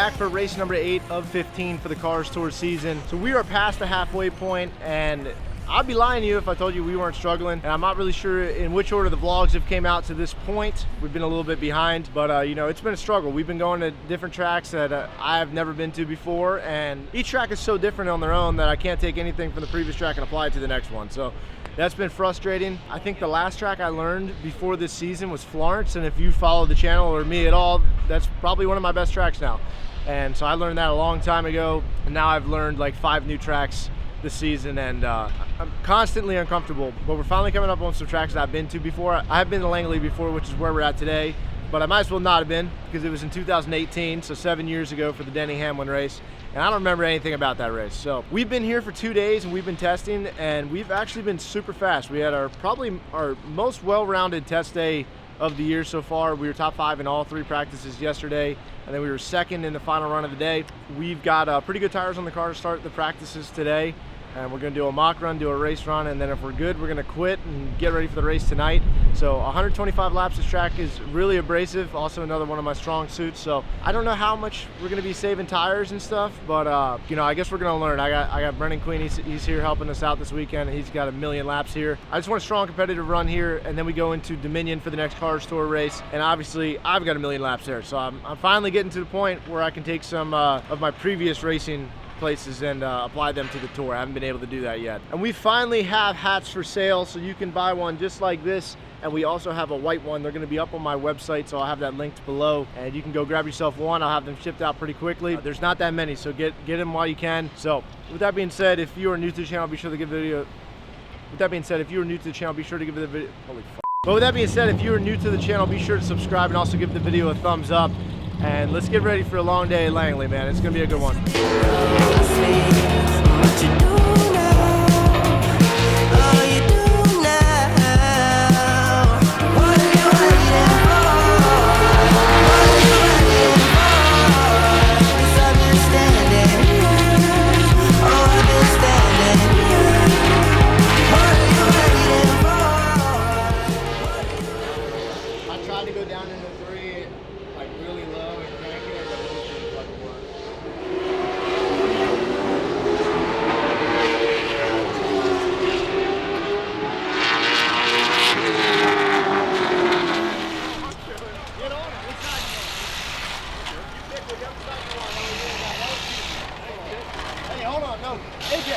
back for race number 8 of 15 for the Cars Tour season. So we are past the halfway point, and I'd be lying to you if I told you we weren't struggling. And I'm not really sure in which order the vlogs have came out to this point. We've been a little bit behind, but you know, it's been a struggle. We've been going to different tracks that I've never been to before, and each track is so different on their own that I can't take anything from the previous track and apply it to the next one. So that's been frustrating. I think the last track I learned before this season was Florence, and if you follow the channel or me at all, that's probably one of my best tracks now. And so I learned that a long time ago, and now I've learned like 5 new tracks this season, and I'm constantly uncomfortable. But we're finally coming up on some tracks that I've been to before. I've been to Langley before, which is where we're at today, but I might as well not have been because it was in 2018, so 7 years ago for the Denny Hamlin race. And I don't remember anything about that race. So we've been here for 2 days and we've been testing, and we've actually been super fast. We had probably our most well-rounded test day of the year so far. We were top 5 in all 3 practices yesterday, and then we were second in the final run of the day. We've got pretty good tires on the car to start the practices today, and we're gonna do a mock run, do a race run, and then if we're good, we're gonna quit and get ready for the race tonight. So 125 laps. This track is really abrasive, also another one of my strong suits. So I don't know how much we're gonna be saving tires and stuff, but you know, I guess we're gonna learn. I got Brendan Queen, he's here helping us out this weekend, and he's got a million laps here. I just want a strong competitive run here, and then we go into Dominion for the next Cars Tour race, and obviously I've got a million laps there. So I'm finally getting to the point where I can take some of my previous racing places and apply them to the tour. I haven't been able to do that yet. And we finally have hats for sale, so you can buy one just like this, and we also have a white one. They're going to be up on my website, so I'll have that linked below, and you can go grab yourself one. I'll have them shipped out pretty quickly. There's not that many, so get them while you can. So with that being said, if you are new to the channel, be sure to give the video. With that being said, if you are new to the channel, be sure to give the video. Holy fuck. But with that being said, if you are new to the channel, be sure to subscribe and also give the video a thumbs up. And let's get ready for a long day at Langley, man. It's gonna be a good one. I tried to go down into 3, like really low and crank it, but it just didn't fucking work. Get on it. Which side you want? You pick whichever side you want. Hey, hold on. No. AJ.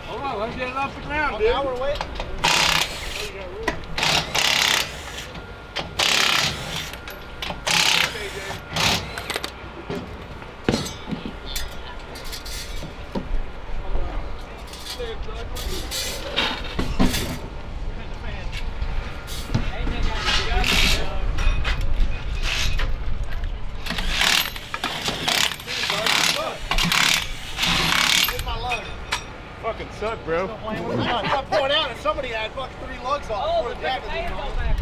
Hold on, let's get it off the ground, Oh, dude. now we're waiting. Fucking suck, bro. I'm not pouring out, and somebody had fucking 3 lugs off. Oh, the before big the fan jacket go back.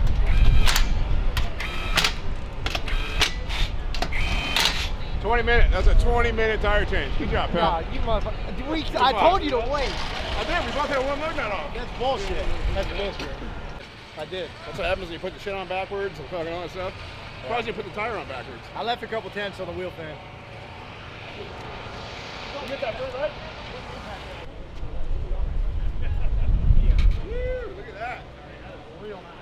20 minutes. That's a 20-minute tire change. Good job, pal. Nah, you motherfucker. I told you to wait. I did. We both had one lug nut off. That's bullshit. That's bullshit. I did. That's what happens when you put the shit on backwards and fucking all that stuff. Surprised you put the tire on backwards. I left a couple tenths on the wheel fan. You get that first, right? Woo, look at that. Real nice.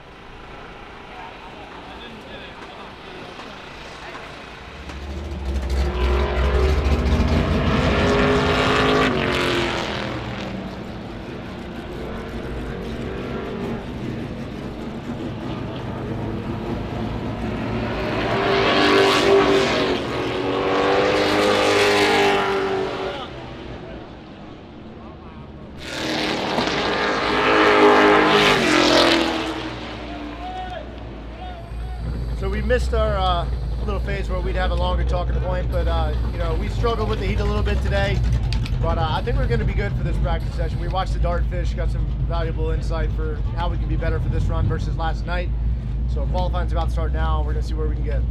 Missed our little phase where we'd have a longer talking point, but you know, we struggled with the heat a little bit today, but I think we're going to be good for this practice session. We watched the Dartfish, got some valuable insight for how we can be better for this run versus last night. So qualifying's about to start now. We're going to see where we can get.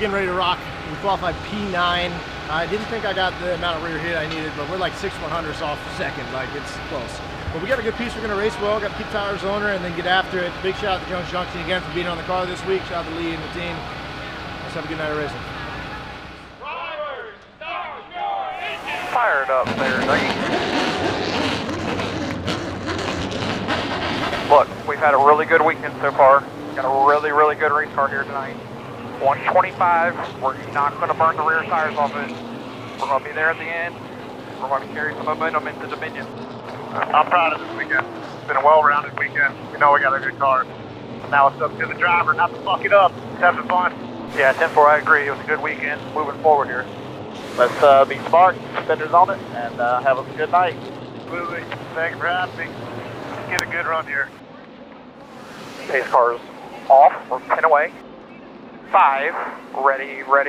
getting ready to rock. We qualified P9. I didn't think I got the amount of rear hit I needed, but we're like 6/100ths off second. Like, it's close. But we got a good piece. We're going to race well. Got to keep tires on her and then get after it. Big shout out to Jones Junction again for being on the car this week. Shout out to Lee and the team. Let's have a good night of racing. Fired up there, Dougie. Look, we've had a really good weekend so far. Got a really, really good race car here tonight. 125, we're not going to burn the rear tires off it. We're going to be there at the end. We're going to carry some momentum into Dominion. I'm proud of this weekend. It's been a well-rounded weekend. We know we got a good car. Now it's up to the driver not to fuck it up. It's having fun. Yeah, 10-4, I agree. It was a good weekend. Moving forward here. Let's be smart, fenders on it, and have a good night. Absolutely. Thanks for having me. Let's get a good run here. Pace cars off. We're 10 away. 5. Ready. Green.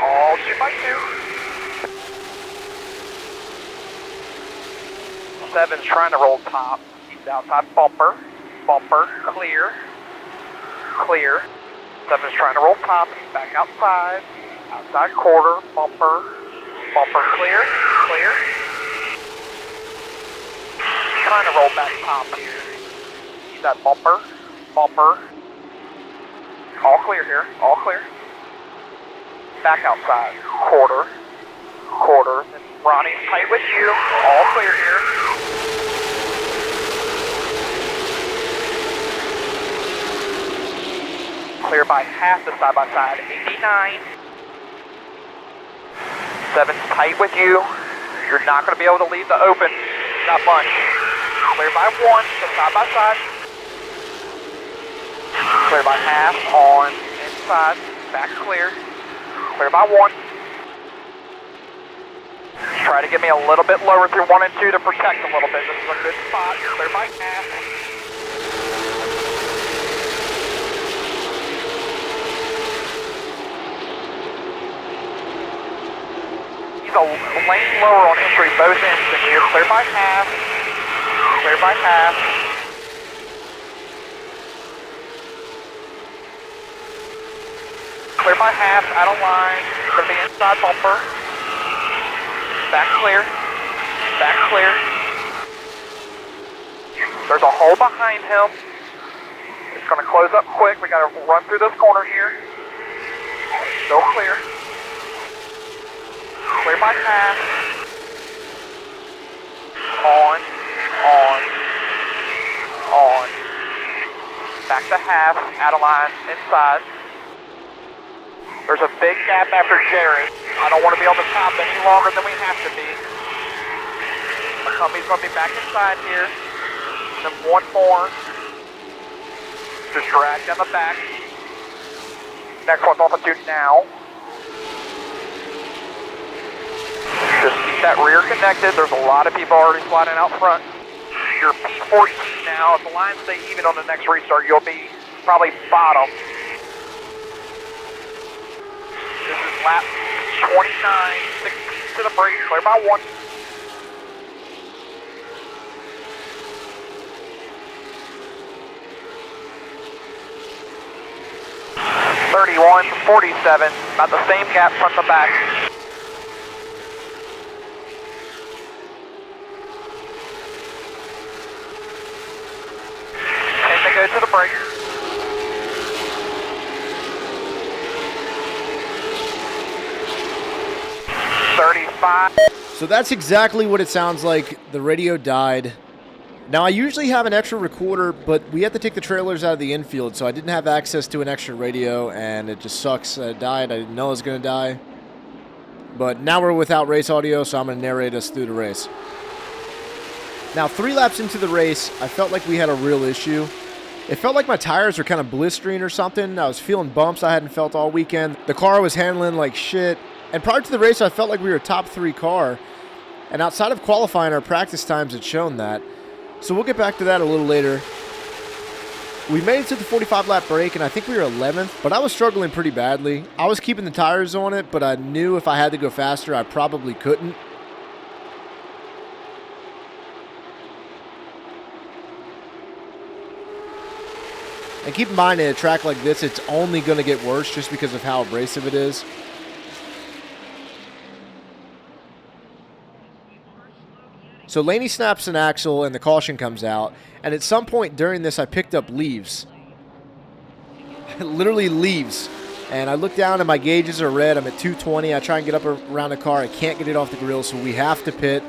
All 2x2. 7's trying to roll top. He's outside bumper. Clear. 7's trying to roll top. He's back outside. Outside quarter. Bumper. Clear. Trying to roll back top here. He's at bumper. All clear here. All clear. Back outside. Quarter. And Ronnie's tight with you. All clear here. Clear by half the side-by-side. 89. 7's tight with you. You're not going to be able to leave the open. Not much. Clear by 1. The side-by-side. Clear by half on inside, back clear. Clear by 1. Try to get me a little bit lower through 1 and 2 to protect a little bit. This is a good spot. Clear by half. He's a lane lower on entry, both ends than you. Clear by half. Clear by half, out of line. You're going to be inside bumper. Back clear. There's a hole behind him. It's going to close up quick. We got to run through this corner here. Still clear. Clear by half. On. Back to half, out of line, inside. There's a big gap after Jared. I don't want to be on the top any longer than we have to be. McCumbie's going to be back inside here. Then 1 more. Just drag down the back. Next one's off of 2 now. Just keep that rear connected. There's a lot of people already sliding out front. You're P14 now. If the lines stay even on the next restart, you'll be probably bottom. This is lap 29, 16 to the break, clear by 1. .31.47, about the same gap front to back. And they go to the break. 35. So that's exactly what it sounds like. The radio died. Now, I usually have an extra recorder, but we had to take the trailers out of the infield, so I didn't have access to an extra radio, and it just sucks. It died. I didn't know it was going to die. But now we're without race audio, so I'm going to narrate us through the race. Now, 3 laps into the race, I felt like we had a real issue. It felt like my tires were kind of blistering or something. I was feeling bumps I hadn't felt all weekend. The car was handling like shit. And prior to the race, I felt like we were a top 3 car. And outside of qualifying, our practice times had shown that. So we'll get back to that a little later. We made it to the 45-lap break, and I think we were 11th, but I was struggling pretty badly. I was keeping the tires on it, but I knew if I had to go faster, I probably couldn't. And keep in mind, in a track like this, it's only going to get worse just because of how abrasive it is. So Laney snaps an axle and the caution comes out. And at some point during this, I picked up leaves. Literally leaves. And I look down and my gauges are red. I'm at 220. I try and get up around the car. I can't get it off the grill, so we have to pit,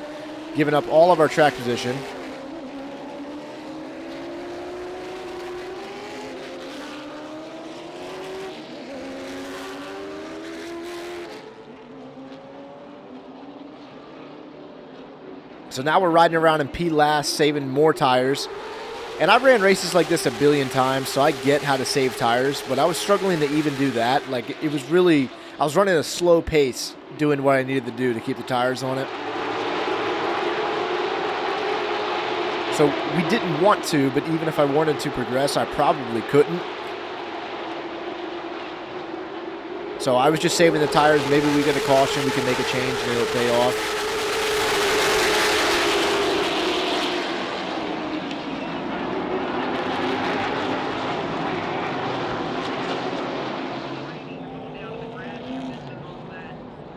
giving up all of our track position. So now we're riding around in P last, saving more tires. And I've ran races like this a billion times, so I get how to save tires, but I was struggling to even do that. Like, it was really, I was running a slow pace doing what I needed to do to keep the tires on it. So we didn't want to, but even if I wanted to progress, I probably couldn't. So I was just saving the tires. Maybe we get a caution, we can make a change, and it'll pay off.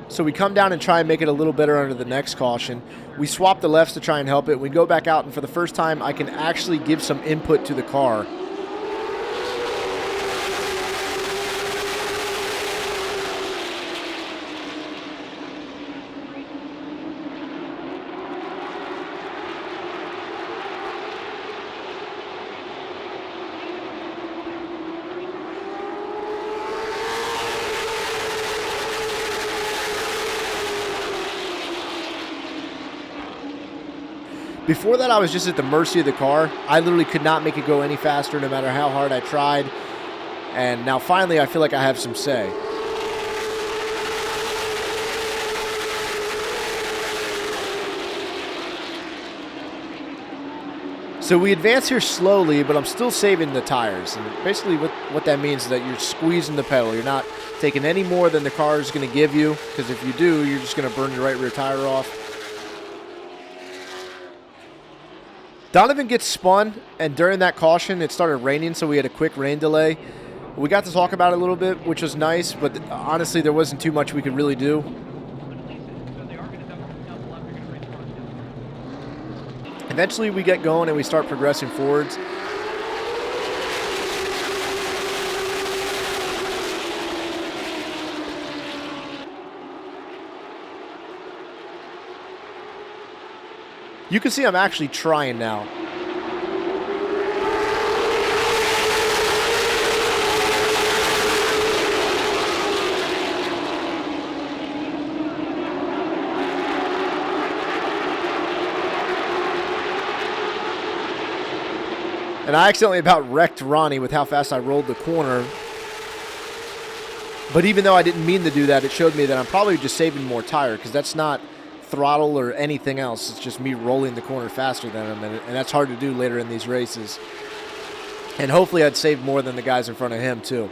So we come down and try and make it a little better under the next caution. We swap the lefts to try and help it. We go back out, and for the first time, I can actually give some input to the car. Before that, I was just at the mercy of the car. I literally could not make it go any faster no matter how hard I tried. And now finally, I feel like I have some say. So we advance here slowly, but I'm still saving the tires. And basically what that means is that you're squeezing the pedal. You're not taking any more than the car is going to give you, because if you do, you're just going to burn your right rear tire off. Donovan gets spun, and during that caution, it started raining, so we had a quick rain delay. We got to talk about it a little bit, which was nice, but honestly, there wasn't too much we could really do. Eventually, we get going, and we start progressing forwards. You can see I'm actually trying now. And I accidentally about wrecked Ronnie with how fast I rolled the corner. But even though I didn't mean to do that, it showed me that I'm probably just saving more tire, because that's not throttle or anything else. It's just me rolling the corner faster than him, and that's hard to do later in these races. And hopefully I'd save more than the guys in front of him too.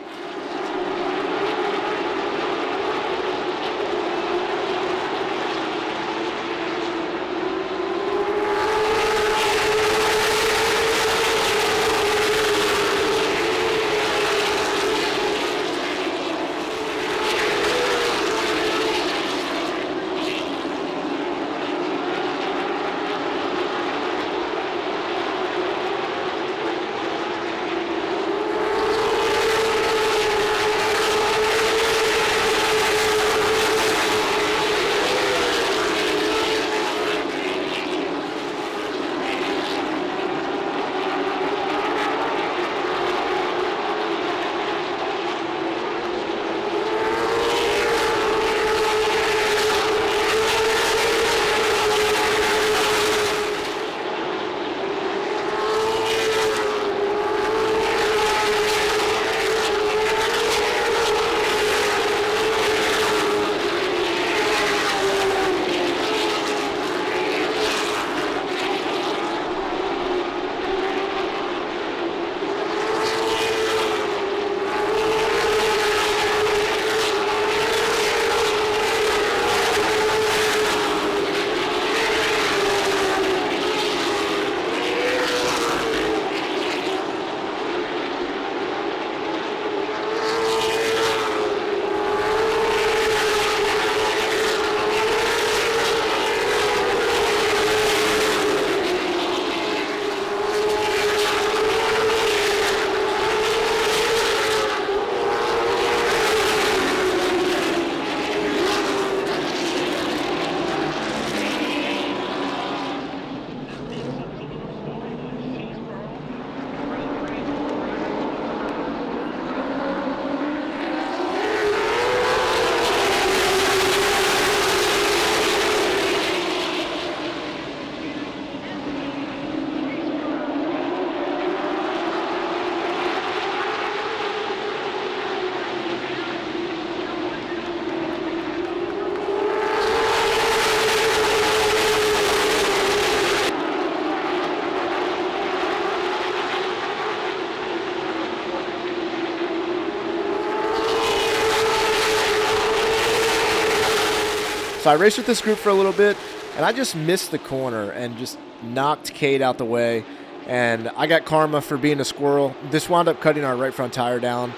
So I raced with this group for a little bit, and I just missed the corner and just knocked Cade out the way. And I got karma for being a squirrel. This wound up cutting our right front tire down.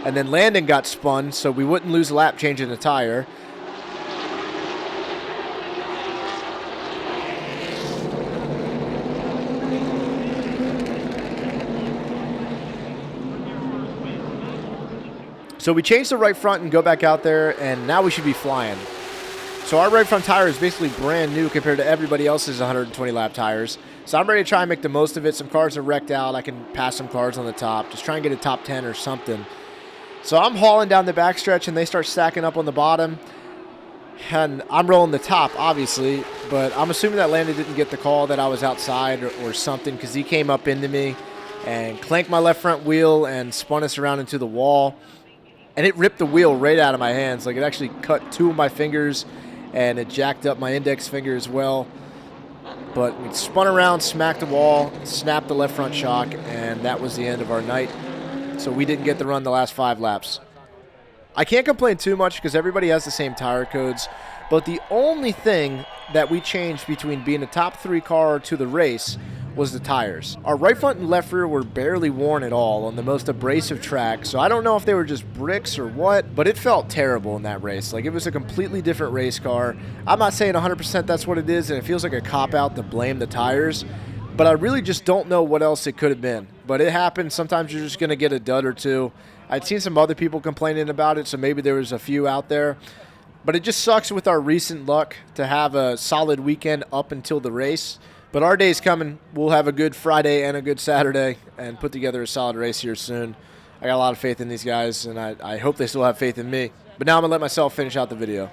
And then Landon got spun, so we wouldn't lose a lap changing the tire. So we changed the right front and go back out there, and now we should be flying. So our right front tire is basically brand new compared to everybody else's 120 lap tires. So I'm ready to try and make the most of it. Some cars are wrecked out. I can pass some cars on the top. Just try and get a top 10 or something. So I'm hauling down the backstretch, and they start stacking up on the bottom. And I'm rolling the top, obviously. But I'm assuming that Landon didn't get the call that I was outside or something, because he came up into me and clanked my left front wheel and spun us around into the wall. And it ripped the wheel right out of my hands. Like, it actually cut 2 of my fingers, and it jacked up my index finger as well. But we spun around, smacked the wall, snapped the left front shock, and that was the end of our night. So we didn't get to run the last 5 laps. I can't complain too much because everybody has the same tire codes, but the only thing that we changed between being a top 3 car to the race was the tires. Our right front and left rear were barely worn at all on the most abrasive track, so I don't know if they were just bricks or what, but it felt terrible in that race. Like, it was a completely different race car. I'm not saying 100% that's what it is, and it feels like a cop-out to blame the tires, but I really just don't know what else it could have been. But it happens. Sometimes you're just going to get a dud or two. I'd seen some other people complaining about it, so maybe there was a few out there. But it just sucks with our recent luck to have a solid weekend up until the race. But our day's coming. We'll have a good Friday and a good Saturday and put together a solid race here soon. I got a lot of faith in these guys, and I hope they still have faith in me. But now I'm going to let myself finish out the video.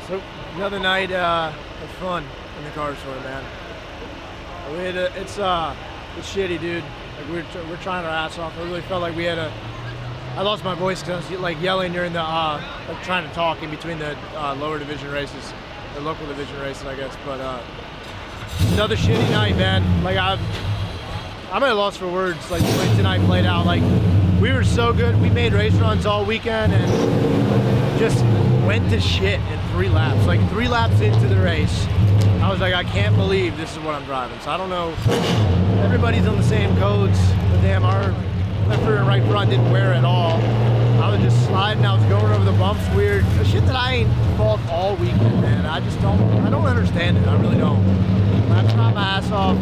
So, another night of fun in the car store, man. It's shitty, dude. Like, we're trying our ass off. I really felt like we had I lost my voice because I was like yelling during the like trying to talk in between the lower division races, the local division races, I guess. But another shitty night, man. Like, I'm at a loss for words. Like, the way tonight played out. Like, we were so good. We made race runs all weekend and just went to shit in 3 laps. Like, 3 laps into the race, I was like, I can't believe this is what I'm driving. So I don't know. Everybody's on the same codes, but damn, our left rear and right front didn't wear at all. I was just sliding. I was going over the bumps weird. The shit that I ain't fought all weekend, man. I don't understand it. I really don't. I tried my ass off.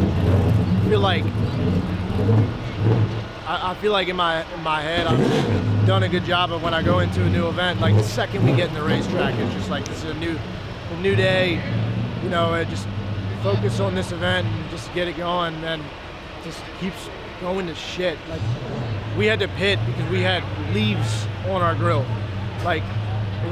I feel like in my head I've done a good job of when I go into a new event. Like, the second we get in the racetrack, it's just like, this is a new day. You know, just focus on this event and just get it going, and just keeps going to shit. Like, we had to pit because we had leaves on our grill. Like,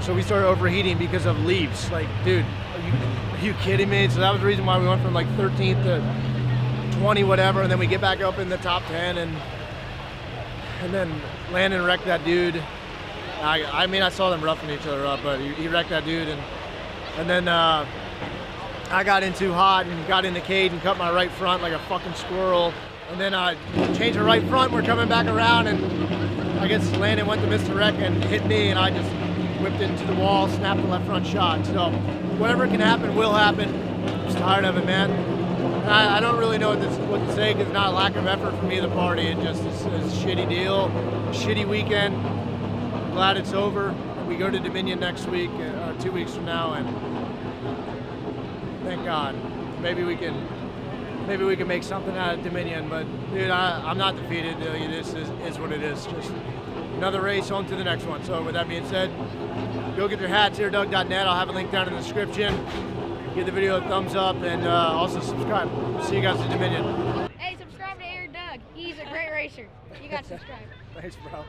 so we started overheating because of leaves. Like, dude, are you kidding me? So that was the reason why we went from like 13th to 20, whatever, and then we get back up in the top 10, and then Landon wrecked that dude. I mean, I saw them roughing each other up, but he wrecked that dude, and then I got in too hot and got in the cage and cut my right front like a fucking squirrel. And then I changed the right front. We're coming back around, and I guess Landon went to miss the wreck and hit me, and I just whipped it into the wall, snapped the left front shot. So whatever can happen will happen. I'm just tired of it, man. And I don't really know what to say, because it's not a lack of effort for me to party. It just is a shitty deal, a shitty weekend. I'm glad it's over. We go to Dominion next week, 2 weeks from now, and thank God. Maybe we can make something out of Dominion, but dude, I'm not defeated. This is what it is. Just another race, on to the next one. So with that being said, go get your hats, AirDoug.net. I'll have a link down in the description. Give the video a thumbs up, and also subscribe. See you guys at Dominion. Hey, subscribe to AirDoug. He's a great racer. You got to subscribe. Thanks, bro.